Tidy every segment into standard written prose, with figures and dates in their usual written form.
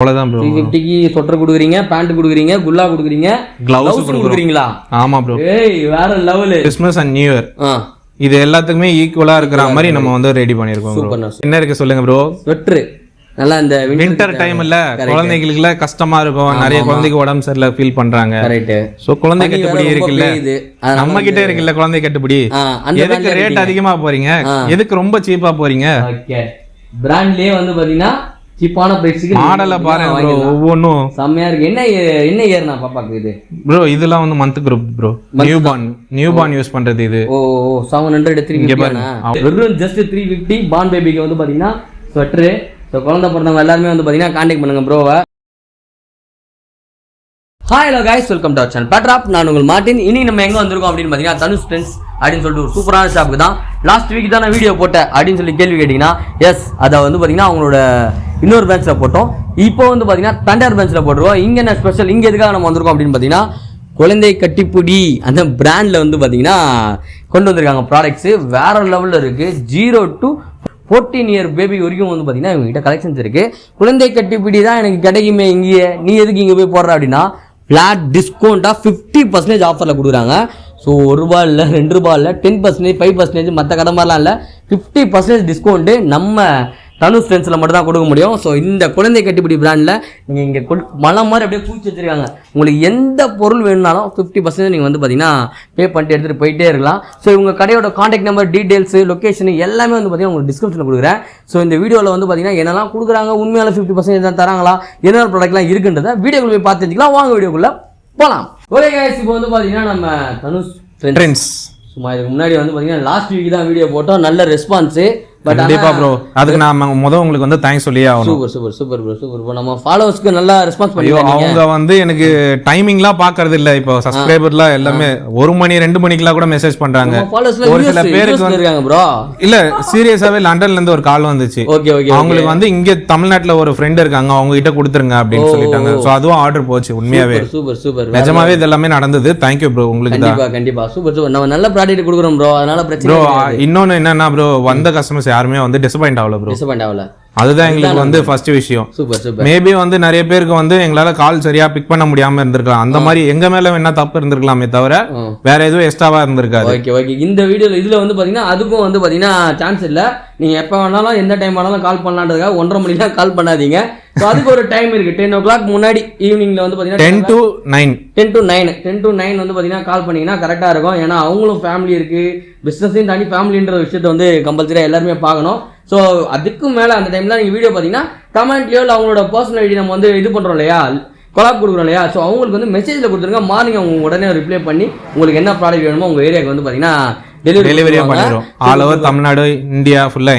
அவ்வளவுதான் bro. 350க்கு sweater கொடுக்குறீங்க, pant கொடுக்குறீங்க, குல்லா கொடுக்குறீங்க, கிளவுஸ் கொடுக்குறீங்களா? ஆமா ப்ரோ. ஏய் வேற level. Christmas and new year இது எல்லாத்துக்குமே ஈக்குவலா இருக்கிற மாதிரி நம்ம வந்து ரெடி பண்ணிருக்கோம். என்ன இருக்கு சொல்லுங்க ப்ரோ? ஸ்வெட்டர் நல்லா இந்த வின்டர் டைம்ல குழந்தைகளுக்கு கஷ்டமா இருக்கும். நிறைய குழந்தைக்கு உடம்பு சரியில்லை ஃபீல் பண்றாங்க. சோ குழந்தை கட்டுப்படி இருக்குல்ல, நம்ம கிட்ட இருக்குல்ல குழந்தை கட்டுப்படி. எதுக்கு ரேட் அதிகமா போறீங்க? எதுக்கு ரொம்ப சீப்பா போறீங்க? பிராண்ட்லயே வந்து பாத்தீங்கன்னா சீப்பான பிரைஸ்க்கு மாடல பாருங்க ப்ரோ, ஒவ்வொன்னும் செம்மையா இருக்கு. என்ன இயர் நான் பாப்பாக்கு இது ப்ரோ? இதெல்லாம் வந்து month group bro. New born use பண்றது இது. ஓ 700 350 வெறும் ஜஸ்ட் 350 பார்ன் பேபிக்கு வந்து பாத்தீங்கன்னா ஸ்வெட்டர். ஸோ குழந்தை பிறந்தவங்க எல்லாருமே வந்து பார்த்தீங்கன்னா கான்டாக்ட் பண்ணுங்க ப்ரோவை. Hi hello guys, welcome to our channel பேட்ராப். நான் உங்கள் மார்ட்டின். இனி நம்ம எங்கே வந்திருக்கோம் அப்படின்னு பார்த்தீங்கன்னா தனுஷ் ட்ரெண்ட்ஸ் அப்படின்னு சொல்லிட்டு ஒரு சூப்பரான ஷாப்புக்கு தான். லாஸ்ட் வீக் தான் நான் வீடியோ போட்டேன் அப்படின்னு சொல்லி கேள்வி கேட்டிங்கன்னா எஸ், அதை வந்து பார்த்தீங்கன்னா அவங்களோட இன்னொரு பிரான்ச்சில் போட்டோம். இப்போ வந்து பார்த்தீங்கன்னா தண்டர் பிரான்ச்சில் போட்டுருவோம். இங்கே என்ன ஸ்பெஷல், இங்கே எதுக்காக நம்ம வந்திருக்கோம் அப்படின்னு பார்த்தீங்கன்னா குழந்தை கட்டிப்புடி அந்த பிராண்டில் வந்து பார்த்தீங்கன்னா கொண்டு வந்திருக்காங்க ப்ராடக்ட்ஸு. வேற லெவலில் இருக்குது. 0 to 14 இயர் பேபி வரைக்கும் வந்து பார்த்தீங்கன்னா இவங்ககிட்ட கலெக்ஷன்ஸ் இருக்குது. குழந்தை கட்டிப்பிடி தான் எனக்கு கிடைக்குமே இங்கேயே, நீ எதுக்கு இங்கே போய் போடுற அப்படின்னா ஃப்ளாட் டிஸ்கவுண்ட்டாக 50% ஆஃபரில் கொடுக்குறாங்க. ஸோ ₹1 இல்லை, ₹2 இல்லை, 10%, 5%, மற்ற கடை மாதிரிலாம் இல்லை, 50% டிஸ்கவுண்ட்டு நம்ம தனுஷ் ஃப்ரெண்ட்ஸில் மட்டும் தான் கொடுக்க முடியும். ஸோ இந்த குழந்தை கட்டிப்பிடி பிராண்டில் நீங்கள் இங்கே மலை மாதிரி அப்படியே பூச்சி வச்சுருக்காங்க. உங்களுக்கு எந்த பொருள் வேணுனாலும் 50% நீங்கள் வந்து பார்த்தீங்கன்னா பே பண்ணிட்டு எடுத்துகிட்டு போயிட்டே இருக்கலாம். ஸோ இவங்க கடையோட காண்டாக்ட் நம்பர், டீட்டெயில்ஸு, லொக்கேஷன் எல்லாமே வந்து பார்த்தீங்கன்னா உங்களுக்கு டிஸ்கிரிப்ஷனில் கொடுக்குறேன். ஸோ இந்த வீடியோவில் வந்து பார்த்தீங்கன்னா என்னெல்லாம் கொடுக்குறாங்க, உண்மையால 50% தான் தராங்களா, என்னென்ன ப்ராடக்ட்லாம் இருக்குன்றதை வீடியோக்குள்ள போய் பார்த்து தெரிஞ்சுக்கலாம். வாங்க வீடியோக்குள்ளே போகலாம். ஓகே கைஸ், இப்போ வந்து பார்த்தீங்கன்னா நம்ம தனுஷ் ஃப்ரெண்ட்ஸ் சும்மா இதுக்கு முன்னாடி வந்து பார்த்தீங்கன்னா லாஸ்ட் வீக் தான் வீடியோ போட்டோம். நல்ல ரெஸ்பான்ஸு. கண்டிப்பா ப்ரோ, அதுக்கு நான் முதல்ல உங்களுக்கு வந்து தேங்க்ஸ் சொல்லியே ஆகணும். Super super super bro, super bro. நம்ம ஃபாலோவர்ஸ்க்கு நல்லா ரெஸ்பான்ஸ் பண்ணுவாங்க. அவங்க வந்து எனக்கு டைமிங்லாம் பார்க்கறது இல்ல. இப்போ சப்ஸ்கிரைபர்லாம் எல்லாமே 1 மணி 2 மணிக்கெல்லாம் கூட மெசேஜ் பண்றாங்க. ஒரு சில பேருக்கு இருக்காங்க ப்ரோ. இல்ல சீரியஸாவே லண்டன்ல இருந்து ஒரு கால் வந்துச்சு. Okay okay. அவங்களுக்கு வந்து இங்க தமிழ்நாட்டுல ஒரு ஃப்ரெண்ட் இருக்காங்க, அவங்க கிட்ட கொடுத்துருங்க அப்படின்னு சொல்லிட்டாங்க. சோ அதுவும் ஆர்டர் போச்சு. உண்மையாவே சூப்பர் சூப்பர், நிஜமாவே இது எல்லாமே நடந்தது. Thank you bro. உங்களுக்கு கண்டிப்பா கண்டிப்பா சூப்பர் சூப்பர். நம்ம நல்ல ப்ராடக்ட் கொடுக்குறோம் ப்ரோ, அதனால பிரச்சனை ப்ரோ. இன்னொன்னு என்னன்னா ப்ரோ, வந்த கஸ்டமர்ஸ் யாருமே வந்து டிசப்பாயிண்ட் ஆகல ப்ரோ. டிசப்பாயிண்ட் ஆகல, அதுதான் எங்களுக்கு வந்து ஃபர்ஸ்ட் விஷயம். Super super. மேபி வந்து நிறைய பேருக்கு வந்து எங்களால கால் சரியா பிக் பண்ண முடியாம இருந்திருக்கலாம். அந்த மாதிரி எங்க மேல என்ன தப்பு இருந்திருக்கலாமே தவிர வேற எதுவும் எக்ஸ்ட்ராவா இருந்திருக்காது. Okay okay. இந்த வீடியோல இதுல வந்து பாத்தீங்கன்னா அதுக்கும் வந்து பாத்தீங்கன்னா சான்ஸ் இல்ல. நீங்க எப்ப வேணாலும் எந்த டைம் வேணாலும் கால் பண்ணலான்றதுக்காக 1:30 மணிக்கு கால் பண்ணாதீங்க. ஸோ அதுக்கு ஒரு டைம் இருக்கு. 10 o'clock முன்னாடி ஈவினிங்ல வந்து பாத்தீங்கன்னா 10 to 9 வந்து பாத்தீங்கன்னா கால் பண்ணீங்கன்னா கரெக்டா இருக்கும். ஏன்னா அவங்களும் ஃபேமிலி இருக்கு, பிசினஸையும் தாண்டி ஃபேமிலின்ற விஷயத்தை வந்து கம்பல்சரியா எல்லாருமே பார்க்கணும். ஸோ அதுக்கு மேலே அந்த டைமில் நீங்கள் வீடியோ பார்த்தீங்கன்னா கமெண்ட்லையோ இல்லை அவங்களோட பர்சனல் ஐடி நம்ம வந்து இது பண்ணுறோம் இல்லையா, கொலாப் கொடுக்குறோம் இல்லையா, ஸோ அவங்களுக்கு வந்து மெசேஜில் கொடுத்துருங்க. மார்னிங் அவங்க உடனே ரிப்ளை பண்ணி உங்களுக்கு என்ன ப்ராடக்ட் வேணுமோ உங்கள் ஏரியாவுக்கு வந்து பார்த்தீங்கன்னா டெலிவரியா பண்ணிடுறோம். ஆல் ஓவர் தமிழ்நாடு, இந்தியா ஃபுல்லா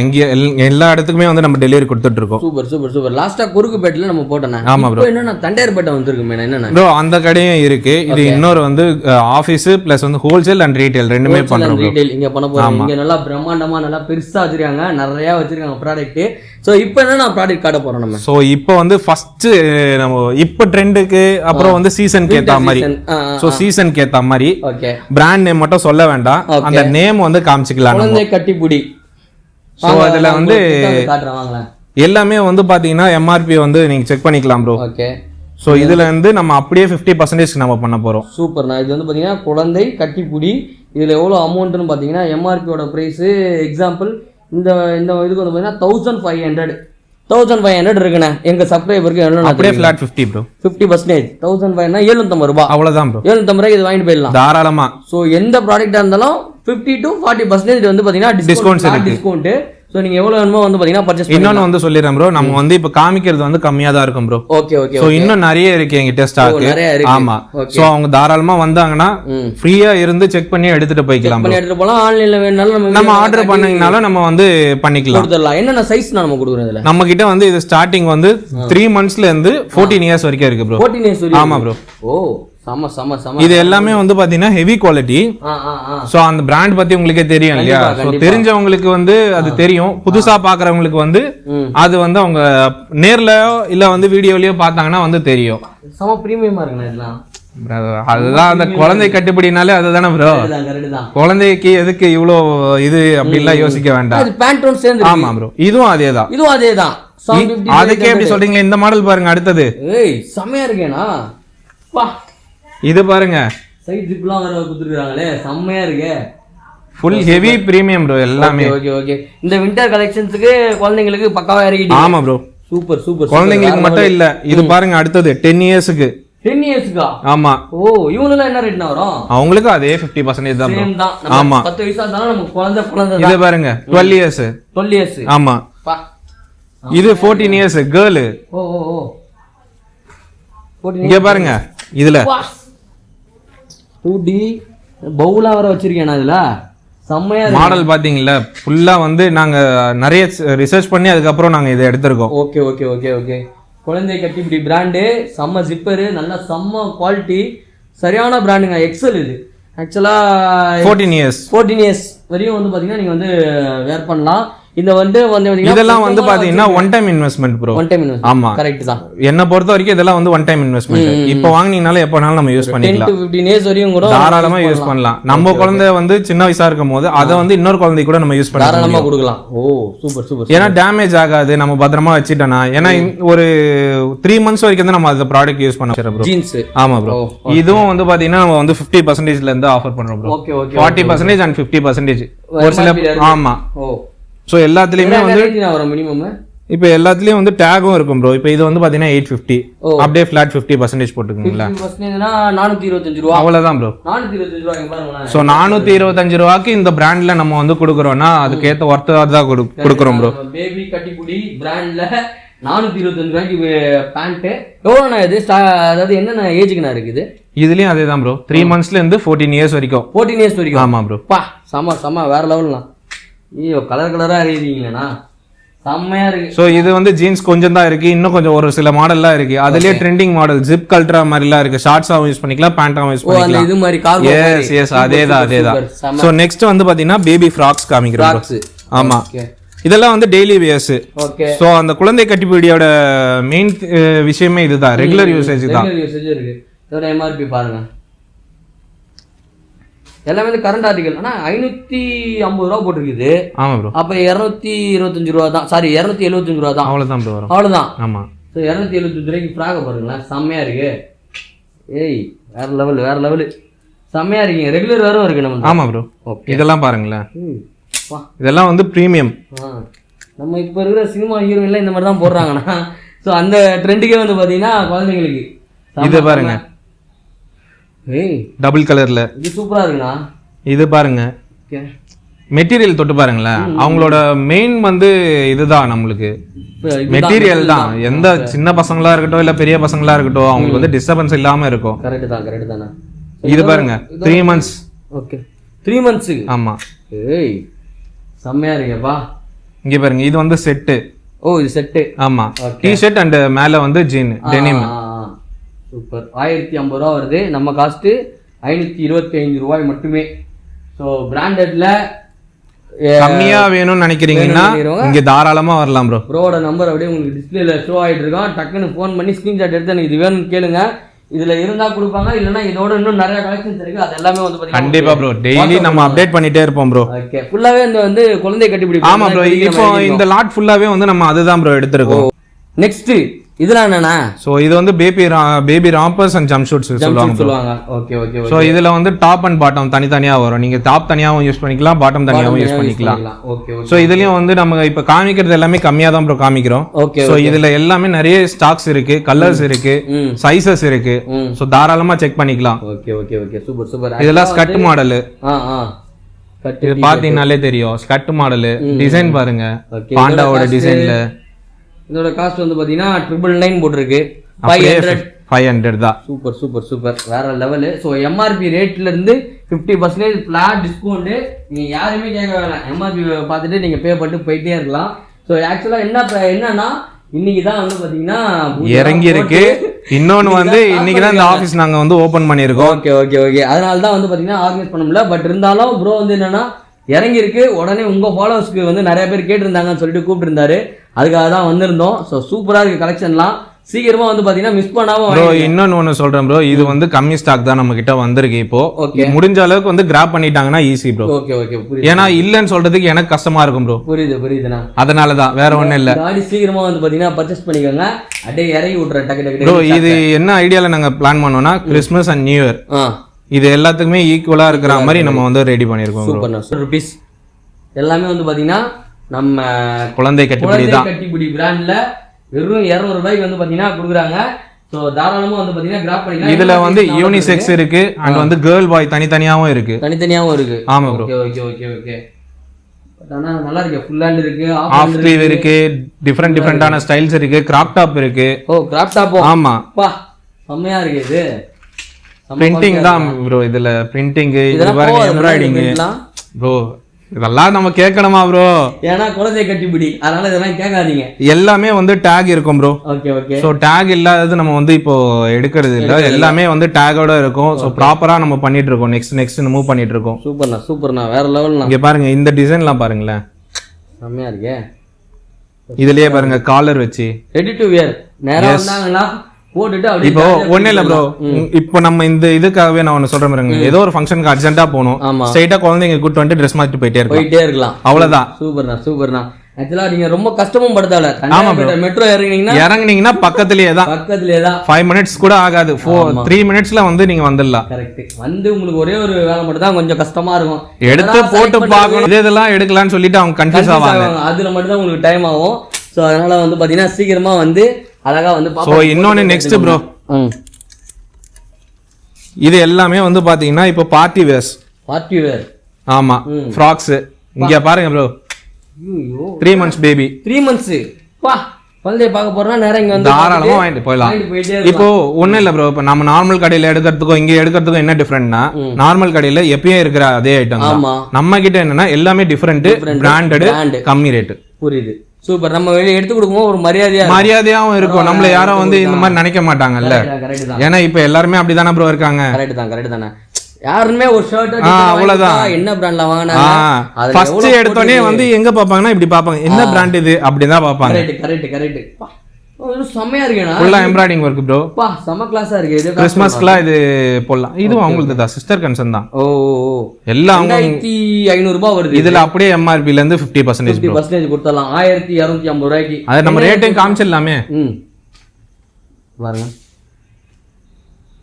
எல்லா இடத்துக்குமே வந்து நம்ம டெலிவரி கொடுத்துட்டு இருக்கோம். Super super super. லாஸ்டா குறுக்குப்பேட்டில் நம்ம போட்டோம். ஆமா ப்ரோ. என்னன்னா தண்டையார்பேட்டை வந்துருக்குமே என்னன்னா ப்ரோ, அந்த கடையும் இருக்கு. இது இன்னொரு வந்து ஆபீஸ் பிளஸ் வந்து ஹோல்சேல் அண்ட் ரீட்டைல் ரெண்டுமே பண்றோம். ரீட்டைல் இங்க பண்ண போறோம். இங்க நல்லா பிரம்மாண்டமா நல்லா பெருசா வச்சிருக்காங்க, நிறைய வச்சிருக்காங்க ப்ராடக்ட். சோ இப்போ என்ன ப்ராடக்ட் காட்ட போறோம் நம்ம. சோ இப்போ வந்து ஃபர்ஸ்ட் நம்ம இப்போ ட்ரெண்டுக்கு அப்புறம் வந்து சீசனுக்கு ஏத்த மாதிரி, சோ சீசனுக்கு ஏத்த மாதிரி பிராண்ட் நேம் மட்டும் சொல்ல வேண்டாம், அந்த நேம் வந்து காமிச்சிக்கலாம். குழந்தை கட்டிப்புடி. சோ அதுல வந்து எல்லாமே வந்து பாத்தீங்கன்னா எம்ஆர்பி வந்து நீங்க செக் பண்ணிக்கலாம் ப்ரோ. ஓகே. சோ இதுல இருந்து நம்ம அப்படியே 50% நம்ம பண்ண போறோம். சூப்பர். நான் இது வந்து பாத்தீங்கன்னா குழந்தை கட்டிப்புடி. இதுல எவ்வளவு அமௌண்ட்னு பாத்தீங்கன்னா எம்ஆர்பியோட பிரைஸ் எக்ஸாம்பிள் இந்த இதுக்கு வந்து பாத்தீங்கன்னா 1500 இருக்குண்ணே. எங்க சப்ஸ்கிரைபருக்கு அப்படியே ஃபிளாட் 50 ப்ரோ. 50% 1500 ₹750. அவ்வளவுதான் ப்ரோ. ₹750 இது வாங்கிட்டு போயிடலாம் தாராளமா. சோ எந்த ப்ராடக்ட்டா இருந்தாலும் 50 to 40% வந்து பாத்தீங்கன்னா டிஸ்கவுண்ட். சோ நீங்க எவ்வளவு வேணுமோ வந்து பாத்தீங்கன்னா பர்ச்சேஸ். இன்னொன்னு வந்து சொல்லிடுறேன் ப்ரோ, நம்ம வந்து இப்ப காமிக்கிறது வந்து கம்மியா தான் இருக்கும் ப்ரோ. Okay okay. சோ இன்னும் நிறைய இருக்கு எங்கிட்ட ஸ்டாக். ஆமா. சோ அவங்க தாராளமா வந்தாங்கன்னா ஃப்ரீயா இருந்து செக் பண்ணி எடுத்துட்டு போய்க்கலாம். எடுத்துட்டு போலாம். ஆன்லைன்ல வேணாலும் நம்ம ஆர்டர் பண்ணீங்கனாலும் நம்ம வந்து பண்ணிக்கலாம். கொடுத்துடலாம். என்னென்ன சைஸ் நம்ம கொடுக்குறோம் இதுல? நம்ம கிட்ட வந்து இது ஸ்டார்டிங் வந்து 3 monthsல இருந்து 14 years வரைக்கும் இருக்கு ப்ரோ. 14 years வரைக்கும். ஆமா ப்ரோ. ஓ சம சம சம. இது எல்லாமே வந்து பாத்தீங்கன்னா ஹெவி குவாலிட்டி. சோ அந்த பிராண்ட் பத்தி உங்களுக்கே தெரியும் இல்லையா? சோ தெரிஞ்சவங்களுக்கு வந்து அது தெரியும். புதுசா பாக்குறவங்களுக்கு வந்து அது வந்து அவங்க நேர்லயோ இல்ல வந்து வீடியோலயோ பார்த்தாங்கன்னா வந்து தெரியும். சம பிரீமியமா இருக்குண்ணா இதெல்லாம். அதுதான் அந்த குழந்தை கட்டுப்படினாலே அதுதானே ப்ரோ. குழந்தைக்கு எதுக்கு இவ்வளோ இது அப்படின்லாம் யோசிக்க வேண்டாம். பேண்டோன் சேர்ந்து. ஆமா ப்ரோ, இதுவும் அதேதான். இதுவும் அதேதான். அதுக்கே எப்படி சொல்றீங்களே, இந்த மாடல் பாருங்க அடுத்தது. ஏய் செமையா இருக்கேனா பா. இது பாருங்க சைடு ஜிப்லாம் வர குடுத்துறாங்களே, செமையா இருக்கே. ஃபுல் ஹெவி பிரீமியம் ப்ரோ எல்லாமே. Okay okay. இந்த வின்டர் கலெக்ஷன்ஸ்க்கு குழந்தைங்களுக்கு பக்காவா இறக்கிட்டீங்க. ஆமா ப்ரோ. Super super. குழந்தைங்களுக்கு மட்டும் இல்ல, இது பாருங்க அடுத்தது 10 இயர்ஸ்க்கு. 10 இயர்ஸ்க்கா? ஆமா. ஓ இவங்களெல்லாம் என்ன ரேட்னா வரும்? அவங்களுக்கு அதே 50% தான் சேம் தான். ஆமா 10 வயசா இருந்தாலும் நமக்கு குழந்தை இது பாருங்க 12 இயர்ஸ். 12 இயர்ஸ். ஆமா. இது 14 இயர்ஸ் கேர்ள். ஓ ஓ ஓ. இங்க பாருங்க இதுல 2D பவுலா வர வச்சிருக்கேன் நான். இதுல செம்மையா மாடல் பாத்தீங்களா, ஃபுல்லா வந்து நாங்க நிறைய ரிசர்ச் பண்ணி அதுக்கப்புறம் நாங்க இதை எடுத்திருக்கோம். Okay okay okay okay. குழந்தை கட்டிப்பிடி பிராண்டு, செம்ம ஜிப்பரு, நல்ல செம்ம குவாலிட்டி, சரியான பிராண்டுங்க. எக்ஸல் இது ஆக்சுவலா 14 இயர்ஸ் வரையும் வந்து பாத்தீங்கன்னா நீங்க வந்து வேர் பண்ணலாம். இந்த இதெல்லாம் வந்து பாத்தீங்கன்னா one time investment bro. One time investment. ஆமா கரெக்ட் தான். என்ன பொறுத்த வரைக்கும் இதெல்லாம் வந்து ஒன் டைம் இன்வெஸ்ட்மெண்ட். இப்போ வாங்குனீங்கனால எப்பனாலும் நம்ம யூஸ் பண்ணிக்கலாம். 10 to 15 இயர்ஸ் வரையும் கூட தாராளமா யூஸ் பண்ணலாம். நம்ம குழந்தை வந்து சின்ன வயசா இருக்கும்போது அதை வந்து இன்னொரு குழந்தை கூட நம்ம யூஸ் பண்ணலாம், தாராளமா கொடுக்கலாம். ஓ சூப்பர் சூப்பர். ஏன்னா டேமேஜ் ஆகாது, நம்ம பத்திரமா வச்சிட்டோம்னா. ஏன்னா ஒரு 3 months வரைக்கும் தான் நம்ம அந்த ப்ராடக்ட் யூஸ் பண்ண ப்ரோ. ஜீன்ஸ். ஆமா ப்ரோ. இதுவும் வந்து பாத்தீங்கன்னா நம்ம வந்து 50%ல இருந்து ஆஃபர் பண்றோம் ப்ரோ. Okay okay. 40% and 50%. ஒரு சில ஆமா. ஓ சோ எல்லாத்துலயுமே வந்து மினிமம் இப்போ எல்லாத்துலயும் வந்து டேகும் இருக்கும் ப்ரோ. இப்போ இது வந்து பாத்தீங்கன்னா 850, அப்படியே ஃபிளாட் 50% போட்டுக்கீங்களா? 425 ரூபாய். அவ்வளவுதான் ப்ரோ. 425 ரூபாய் பாருங்க. சோ 425 ரூபாய்க்கு இந்த பிராண்ட்ல நம்ம வந்து கொடுக்குறோம்னா அதுக்கு ஏத்த ஒர்த்தா தான் கொடுக்குறோம் ப்ரோ. பேபி கட்டிப்புடி பிராண்ட்ல 425 ரூபாய்க்கு பேண்ட். எவ்வளவு இது? அதாவது என்னென்ன ஏஜுக்குண்ணா இருக்குது? இதுலயும் அதே தான் ப்ரோ. 3 monthsல இருந்து 14 இயர்ஸ் வரைக்கும். 14 இயர்ஸ் வரைக்கும். ஆமா ப்ரோ. பா செம வேற லெவல்னா. ஐயோ கலர் கலரா எழுதிங்களா, செம்மையா இருக்கு. சோ இது வந்து ஜீன்ஸ் கொஞ்சம் தான் இருக்கு, இன்னும் கொஞ்சம் ஒரு சில மாடல்லாம் இருக்கு. அதுலயே ட்ரெண்டிங் மாடல் ஜிப் கல்ட்ரா மாதிரிலாம் இருக்கு. ஷார்ட்ஸாவும் யூஸ் பண்ணிக்கலாம், பேண்டாவும் யூஸ் பண்ணிக்கலாம். இது மாதிரி கார்கோ. எஸ் அதேதான். சோ நெக்ஸ்ட் வந்து பாத்தீங்கன்னா பேபி ஃப்ராக்ஸ் காமிக்கிறோம். ஆமா இதெல்லாம் வந்து டெய்லி வேர்ஸ். ஓகே. சோ அந்த குழந்தை கட்டிப்பிடியோட மெயின் விஷயமே இதுதான், ரெகுலர் யூசேஜ் தான். ரெகுலர் யூசேஜ் இருக்கு. இதோட எம்ஆர்பி பாருங்க, எல்லாமே வந்து கரண்ட் ஆர்டிகல். ஆனா 550 ரூபா போட்டுருக்குது. ஆமா ப்ரோ. அப்ப 225 ரூபா தான், சாரி 275 ரூபா தான். அவ்வளவுதான் ப்ரோ வரும். அவ்வளவுதான். ஆமா. ஸோ 275 ரூபாய்க்கு ஃப்ராக பாருங்களேன், செம்மையா இருக்கு. ஏய் வேற லெவல் செம்மையா இருக்கீங்க. ரெகுலர் வேறும் இருக்கு நம்ம. ஆமா ப்ரோ. ஓகே. இதெல்லாம் பாருங்களேன், இதெல்லாம் வந்து பிரீமியம். நம்ம இப்ப இருக்கிற சினிமா ஹீரோயின்லாம் இந்த மாதிரி தான் போடுறாங்கன்னா, ஸோ அந்த ட்ரெண்டுக்கே வந்து பாத்தீங்கன்னா குழந்தைங்களுக்கு இது பாருங்க. ஏய் டபுள் கலர்ல இது சூப்பரா இருக்குண்ணா. இது பாருங்க, மெட்டீரியல் தொட்டு பாருங்களேன். அவங்களோட மெயின் வந்து இதுதான், நம்மளுக்கு மெட்டீரியல் தான். எந்த சின்ன பசங்களா இருக்கட்டும் இல்ல பெரிய பசங்களா இருக்கட்டும், அவங்களுக்கு வந்து டிஸ்டர்பன்ஸ் இல்லாம இருக்கும். கரெக்ட் தானே. இது பாருங்க 3 months. Okay 3 months. ஆமா. ஏய் செம்மையா இருக்கேப்பா. இங்க பாருங்க, இது வந்து செட். ஓ இது செட். ஆமா, டி-ஷர்ட் அண்ட் மேல வந்து ஜீன் டெனிம். சூப்பர். 1050 ரூபா வருது. நம்ம காஸ்ட் 525 ரூபாய் மட்டுமே. ஸோ பிராண்டட்ல கம்மியா வேணும்னு நினைக்கிறீங்கன்னா இங்க தாராளமா வரலாம் ப்ரோ. ப்ரோட நம்பர் அப்படியே உங்களுக்கு டிஸ்பிளேல ஷோ ஆயிட்டு இருக்கோம். டக்குன்னு ஃபோன் பண்ணி ஸ்கிரீன்ஷாட் எடுத்து எனக்கு இது வேணும்னு கேளுங்க. இதுல இருந்தா கொடுப்பாங்க, இல்லனா இதோட இன்னும் நிறைய கலெக்ஷன்ஸ் இருக்கு. அது எல்லாமே வந்து பாத்தீங்கன்னா கண்டிப்பா ப்ரோ டெய்லி நம்ம அப்டேட் பண்ணிட்டே இருப்போம் ப்ரோ. ஓகே. ஃபுல்லாவே வந்து குழந்தை கட்டிப்பிடி. ஆமா ப்ரோ, இப்போ இந்த லாட் ஃபுல்லாவே வந்து நம்ம அதுதான் ப்ரோ எடுத்துறோம். நெக்ஸ்ட் இதெல்லாம் என்னன்னா, சோ இது வந்து baby rompers and jump shoots சொல்லுவாங்க. Okay okay. சோ இதுல வந்து டாப் அண்ட் பாட்டம் தனித்தனியா வரும். நீங்க டாப் தனியாவும் யூஸ் பண்ணிக்கலாம், பாட்டம் தனியாவும் யூஸ் பண்ணிக்கலாம். Okay okay. சோ இதுலயும் வந்து நம்ம இப்ப காமிக்கிறது எல்லாமே கம்மியா தான் ப்ரோ காமிக்கிறோம். ஓகே. சோ இதுல எல்லாமே நிறைய ஸ்டாக்ஸ் இருக்கு, கலர்ஸ் இருக்கு, சைஸஸ் இருக்கு. சோ தாராளமா செக் பண்ணிக்கலாம். Okay okay okay. சூப்பர். இதெல்லாம் ஸ்கர்ட் மாடல். இது பாத்தீங்கன்னாலே தெரியும் ஸ்கர்ட் மாடல். டிசைன் பாருங்க, பாண்டாவோட டிசைன்ல. இதோட காஸ்ட் வந்து பாத்தீங்கன்னா 999 போட்டுருக்கு. 500 தான். சூப்பர் வேற லெவலு. ஸோ எம்ஆர்பி ரேட்ல இருந்து 50% ஃபிளாட் டிஸ்கவுண்ட். நீங்க யாருமே கேட்க வேணாம், எம்ஆர்பி பார்த்துட்டு நீங்க பே பண்ணிட்டு போயிட்டே இருக்கலாம். ஸோ ஆக்சுவலா என்னன்னா இன்னைக்கு தான் வந்து பாத்தீங்கன்னா இறங்கி இருக்கு. இன்னொன்னு வந்து இன்னைக்கு தான் இந்த ஆபீஸ் நாங்க வந்து ஓபன் பண்ணிருக்கோம். ஓகே. அதனால தான் வந்து பாத்தீங்கன்னா ஆர்கனைஸ் பண்ண முடியல. பட் இருந்தாலும் ப்ரோ வந்து என்னன்னா இறங்கி இருக்கு. உடனே உங்க ஃபாலோவர்ஸ்க்கு வந்து நிறைய பேர் கேட்டிருந்தாங்கன்னு சொல்லிட்டு கூப்பிட்டு இருந்தாரு. அதுக்காக தான் வந்திருந்தோம். ஸோ சூப்பராக இருக்குது கலெக்ஷன்லாம். சீக்கிரமா வந்து பாத்தீங்கன்னா மிஸ் பண்ணாம ப்ரோ இன்னொன்னு சொல்றேன் ப்ரோ, இது வந்து கம்மி ஸ்டாக் தான் நம்ம கிட்ட வந்திருக்கு இப்போ. முடிஞ்ச அளவுக்கு வந்து கிராப் பண்ணிட்டாங்கன்னா ஈஸி ப்ரோ. ஓகே ஓகே புரியுது. ஏன்னா இல்லன்னு சொல்றதுக்கு எனக்கு கஷ்டமா இருக்கும் ப்ரோ. புரியுதுண்ணா. அதனாலதான் வேற ஒண்ணும் இல்ல. காடி சீக்கிரமா வந்து பாத்தீங்கன்னா பர்ச்சேஸ் பண்ணிக்கோங்க. அப்படியே இறங்கி விட்டுற டக்கு டக்கு ப்ரோ. இது என்ன ஐடியால நாங்க பிளான் பண்ணோம்னா கிறிஸ்மஸ் அண்ட் நியூ இயர் இது எல்லாத்துக்குமே ஈக்குவலா இருக்கிற மாதிரி நம்ம வந்து ரெடி பண்ணிருக்கோம். சூப்பர் ருபீஸ் எல்லாமே வந்து பாத்தீங்கன்னா நம்ம குழந்தை கட்டிப்பிடி பிராண்ட்ல வெறும் 200 ரூபாய்க்கு வந்து பாத்தீங்கன்னா கொடுக்குறாங்க. சோ தாராளமா வந்து பாத்தீங்கன்னா கிராப் பண்ணிக்கலாம். இதுல வந்து யூனிசெக்ஸ் இருக்கு அண்ட் வந்து கேர்ள் பாய் தனித்தனியாவும் இருக்கு. ஆமா ப்ரோ. Okay okay okay. ஆனா நல்லா இருக்கு. ஃபுல் ஹேண்ட் இருக்கு, ஆஃப் ஸ்லீவ் இருக்கு, டிஃபரண்டான ஸ்டைல்ஸ் இருக்கு, கிராப் டாப் இருக்கு. ஓ கிராப் டாப். ஆமா பா செம்மையா இருக்கு. இது பிரிண்டிங் தான் ப்ரோ. இதுல பிரிண்டிங், இது பாருங்க எம்ப்ராய்டிங் ப்ரோ. இதெல்லாம் நம்ம கேட்கணுமா ப்ரோ? ஏன்னா குழந்தை கட்டிப்பிடி, அதனால இதெல்லாம் கேட்காதீங்க. எல்லாமே வந்து டேக் இருக்கும் bro. Okay okay. So take இல்லாதது நம்ம வந்து இப்போ எடுக்கிறது இல்ல. எல்லாமே வந்து டேகோட இருக்கும். சோ ப்ராப்பரா நம்ம பண்ணிட்டு இருக்கோம். நெக்ஸ்ட் மூவ் பண்ணிட்டு இருக்கோம். சூப்பர்ண்ணா வேற லெவல்ண்ணா. இங்க பாருங்க இந்த டிசைன்லாம் பாருங்களேன், செம்மையா இருக்கே. இதுலயே பாருங்க காலர் வச்சு ரெடி டு வியர். நேரா வந்தாங்கன்னா போட்டுட்டு இப்போ ஒண்ணு இல்ல ப்ரோ. இப்போ நம்ம இந்த இதுக்காகவே நான் ஒன்னு சொல்றேன் பாருங்க. ஏதோ ஒரு ஃபங்க்ஷனுக்கு அர்ஜென்ட்டா போகணும், ஸ்ட்ரைட்டா குழந்தைங்க கூட்டு வந்து ட்ரெஸ் மாத்திட்டு போயிட்டே இருக்கலாம். அவ்வளவுதான். சூப்பர்ண்ணா. ஆக்சுவலா நீங்க ரொம்ப கஷ்டமும் படுத்தால. மெட்ரோ இறங்குனீங்கன்னா பக்கத்துலயே தான் 5 மினிட்ஸ் கூட ஆகாது. 3 மினிட்ஸ்ல வந்து நீங்க வந்துடலாம். கரெக்ட். வந்து உங்களுக்கு ஒரே ஒரு வேலை மட்டும் தான் கொஞ்சம் கஷ்டமா இருக்கும். எடுத்து போட்டு பார்க்கணும், இதெல்லாம் எடுக்கலாம்னு சொல்லிட்டு அவங்க கன்ஃபியூஸ் ஆவாங்க. அதுல மட்டும் தான் உங்களுக்கு டைம் ஆகும். சோ அதனால வந்து பாத்தீங்கன்னா சீக்கிரமா வந்து அழகா வந்து சோ இன்னொன்னு நெக்ஸ்ட் ப்ரோ, இது எல்லாமே வந்து பாத்தீங்கன்னா இப்போ பார்ட்டி வேர். ஆமா ஃப்ராக்ஸ். இங்க பாருங்க ப்ரோ, 3 months பேபி. 3 months பா குழந்தைய பார்க்க போறோம்னா நேரா இங்க வந்து தாராளமா வாங்கிட்டு போயிடலாம். இப்போ ஒண்ணும் இல்ல ப்ரோ. இப்போ நம்ம நார்மல் கடையில எடுக்கிறதுக்கும் இங்க எடுக்கிறதுக்கும் என்ன டிஃபரெண்ட்னா, நார்மல் கடையில எப்பயும் இருக்கிற அதே ஐட்டம் தான். நம்ம கிட்ட என்னன்னா எல்லாமே டிஃபரெண்ட், பிராண்டட், கம்மி ரேட். புரியுது. சூப்பர். நம்ம வெளியே எடுத்து கொடுக்கும்போது ஒரு மரியாதையாவும் இருக்கும். நம்மள யாரும் வந்து இந்த மாதிரி நினைக்க மாட்டாங்கல்ல. ஏன்னா இப்ப எல்லாருமே அப்படிதானே ப்ரோ இருக்காங்க. கரெக்ட் தானே. யாருமே ஒரு ஷர்ட் அவ்வளவுதான் என்ன பிராண்ட்ல வாங்குனாங்க ஃபர்ஸ்ட் எடுத்தோனே வந்து எங்க பாப்பாங்கன்னா இப்படி பாப்பாங்க, என்ன பிராண்ட் இது அப்படிதான் பாப்பாங்க. கரெக்ட். செம்மையா இருக்கு. ஃபுல்லா எம்ப்ராய்டிங் வர்க் ப்ரோ. பா செம கிளாஸா இருக்கு. இது கிறிஸ்மஸ்க்குலாம் இது போடலாம். இதுவும் அவங்களுக்கு தான், சிஸ்டர் கன்சர்ன் தான். ஓ எல்லாம் 1500 ரூபாய் வருது. இதுல அப்படியே MRP ல இருந்து 50% கொடுத்தலாம். 1250 ரூபாய்க்கு. அது நம்ம ரேட்டையும் காமிச்சிடலாமே. பாருங்க.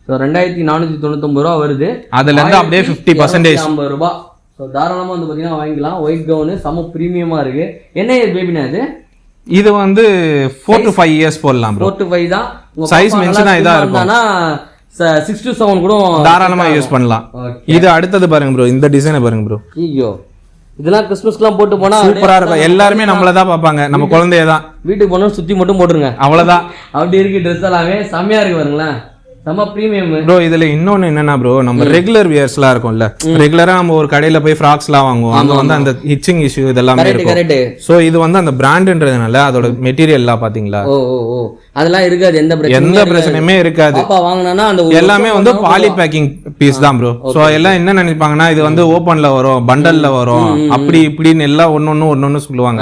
ஸோ 2499 ரூபா வருது. அதுல இருந்து அப்படியே 50% 50 ரூபாய். ஸோ தாராளமா வந்து பாத்தீங்கன்னா வாங்கிக்கலாம். ஒயிட் கவுனு செம பிரீமியமா இருக்கு. என்ன பேபினா இது? இது வந்து 4 to 5 இயர்ஸ் போடலாம் ப்ரோ. 4 to 5 தான். சைஸ் மென்ஷனா இதா இருக்கும். 6 to 7 கூட தாராளமா யூஸ் பண்ணலாம். இது அடுத்தது பாருங்க ப்ரோ, இந்த டிசைனை பாருங்க ப்ரோ. ஐயோ இதெல்லாம் கிறிஸ்மஸ்க்குலாம் போட்டு போனா சூப்பரா இருக்கும். எல்லாருமே நம்மள தான் பாப்பாங்க, நம்ம குழந்தைய தான். வீட்டுக்கு போனா சுத்தி மட்டும் போட்டுருங்க, அவ்வளவுதான். அப்படி இருக்கு. ட்ரெஸ் எல்லாமே செம்மையா இருக்கு பாருங்களேன். நம்ம பிரீமியம் ப்ரோ. இதுல இன்னொன்னு என்னன்னா ப்ரோ, நம்ம ரெகுலர் வியர்ஸ்லாம் இருக்கும்ல, ரெகுலரா நம்ம ஒரு கடையில போய் ஃப்ராக்ஸ்லாம் வாங்குவோம். அங்க வந்து அந்த ஹிச்சிங் இஷ்யூ இதெல்லாம் இருக்கும். சோ இது வந்து அந்த பிராண்ட்ன்றதுனால அதோட மெட்டீரியல்லாம் பாத்தீங்களா, அதெல்லாம் இருக்காது. எந்த பிரச்சனையுமே இருக்காது. எல்லாமே வந்து பாலி பேக்கிங் பீஸ் தான் ப்ரோ. சோ எல்லாம் என்ன நினைப்பாங்கன்னா இது வந்து ஓபன்ல வரும், பண்டல்ல வரும், அப்படி இப்படின்னு எல்லாம் ஒன்னொன்னு சொல்லுவாங்க.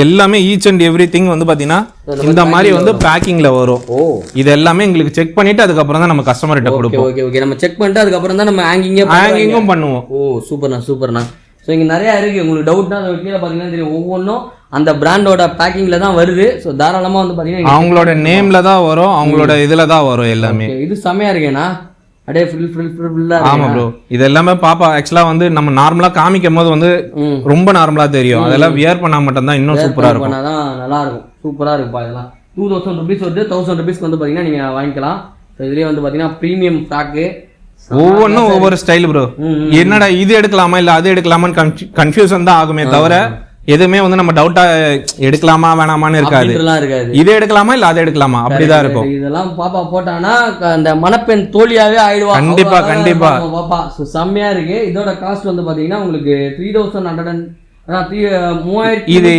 எல்லாமே ஈச் அண்ட் எவ்ரி திங் வந்து பாத்தீங்கன்னா இந்த மாதிரி வந்து பேக்கிங்ல வரும். இது எல்லாமே எங்களுக்கு செக் பண்ணிட்டு அதுக்கப்புறம் தான் நம்ம கஸ்டமர் கிட்ட கொடுப்போம். Okay okay. நம்ம செக் பண்ணிட்டு அதுக்கப்புறம் தான் நம்ம ஹேங்கிங்கும் பண்ணுவோம். ஓ சூப்பர்ண்ணா. ஸோ இங்கே நிறையா இருக்குது. உங்களுக்கு டவுட்னா அதை கீழே பார்த்தீங்கன்னா தெரியும். ஒவ்வொன்றும் அந்த பிராண்டோட பேக்கிங்கில் தான் வருது. ஸோ தாராளமாக வந்து பார்த்தீங்கன்னா அவங்களோட நேமில் தான் வரும், அவங்களோட இதில் தான் வரும் எல்லாமே. இது செம்மையாக இருக்கேண்ணா. அப்படியே ஃபுல்லாக. ஆமாம் ப்ரோ. இது எல்லாமே பாப்பா ஆக்சுவலாக வந்து நம்ம நார்மலாக காமிக்கும் போது வந்து ரொம்ப நார்மலாக தெரியும். அதெல்லாம் வியர் பண்ணால் மட்டும்தான் இன்னும் சூப்பராக இருக்கும். தான் நல்லா இருக்கும். சூப்பராக இருக்குப்பா. இதெல்லாம் 2000 rupees வருது. 1000 rupees வந்து பார்த்தீங்கன்னா நீங்கள் வாங்கிக்கலாம். ஸோ இதுலேயே வந்து பார்த்தீங்கன்னா ப்ரீமியம் ஃப்ராக்கு ஒவ்வொன்றும் ஒவ்வொரு ஸ்டைல் ப்ரோ. என்னடா இது எடுக்கலாமா இல்ல அது எடுக்கலாமான்னு கன்ஃபியூஷன் தான் ஆகுமே தவிர எதுவுமே வந்து நம்ம டவுட்டா எடுக்கலாமா வேணாமான்னு இருக்காது. இது எடுக்கலாமா இல்ல அது எடுக்கலாமா அப்படிதான் இருக்கும். இதெல்லாம் பாப்பா போட்டானா அந்த மணப்பெண் தோழியாவே ஆயிடுவா. கண்டிப்பா கண்டிப்பா பாப்பா. செம்மையா இருக்கு. இதோட காஸ்ட் வந்து பாத்தீங்கன்னா உங்களுக்கு 3100 இது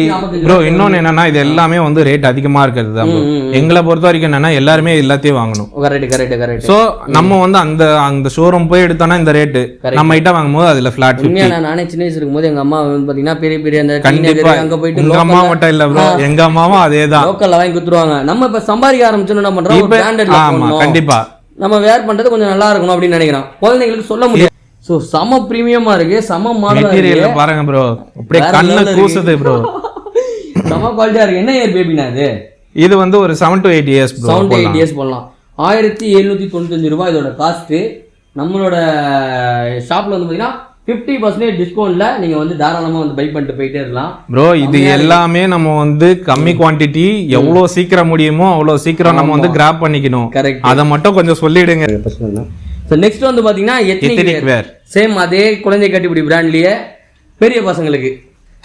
ப்ரோ இன்னொன்னு என்னன்னா இது எல்லாமே வந்து ரேட் அதிகமா இருக்கிறது தான் எங்களை பொறுத்த வரைக்கும் என்னன்னா எல்லாருமே எல்லாத்தையும் வாங்கணும். கரெக்ட். சோ நம்ம வந்து அந்த ஷோரூம் போய் எடுத்தோம்னா இந்த ரேட்டு நம்ம கிட்ட வாங்கும்போது அதுல ஃபிளாட். நானே சின்ன வயசு இருக்கும்போது எங்க அம்மா வந்து பாத்தீங்கன்னா பெரிய அந்த கண்டிப்பா அங்க போயிட்டு எங்க அம்மா மட்டும் இல்ல ப்ரோ எங்க அம்மாவும் அதேதான் லோக்கல்ல வாங்கி குடுத்துருவாங்க. நம்ம இப்ப சம்பாதிக்க ஆரம்பிச்சோம் என்ன பண்றோம் பிராண்டட்ல போடணும். கண்டிப்பா நம்ம வேர் பண்றது கொஞ்சம் நல்லா இருக்கணும் அப்படின்னு நினைக்கிறோம். குழந்தைங்களுக்கு சொல்ல முடியாது. சோ சம பிரீமியமா இருக்கு, சம மெட்டீரியல் பாருங்க ப்ரோ அப்படியே கண்ணு கூசுது ப்ரோ. சம குவாலிட்டியா இருக்கு. என்ன இயர் பேபினா இது வந்து ஒரு 7 to 8 years bro. 7 to 8 years போடலாம். 1795 ரூபாய் இதோட காஸ்ட். நம்மளோட ஷாப்ல வந்து பாத்தீங்கன்னா 50% டிஸ்கவுண்ட்ல நீங்க வந்து தாராளமா வந்து பை பண்ணிட்டு போயிட்டே இருக்கலாம் ப்ரோ. இது எல்லாமே நம்ம வந்து கம்மி குவாண்டிட்டி எவ்வளவு சீக்கிரம் முடியுமோ அவ்வளவு சீக்கிரம் நம்ம வந்து கிராப் பண்ணிக்கணும். அத மட்டும் கொஞ்சம் சொல்லிடுங்க. நெக்ஸ்ட் வந்து பாத்தீங்கன்னா எத்னிக் வேர் சேம் அதே குழந்தை கட்டிப்பிடி பிராண்ட்லயே பெரிய பசங்களுக்கு.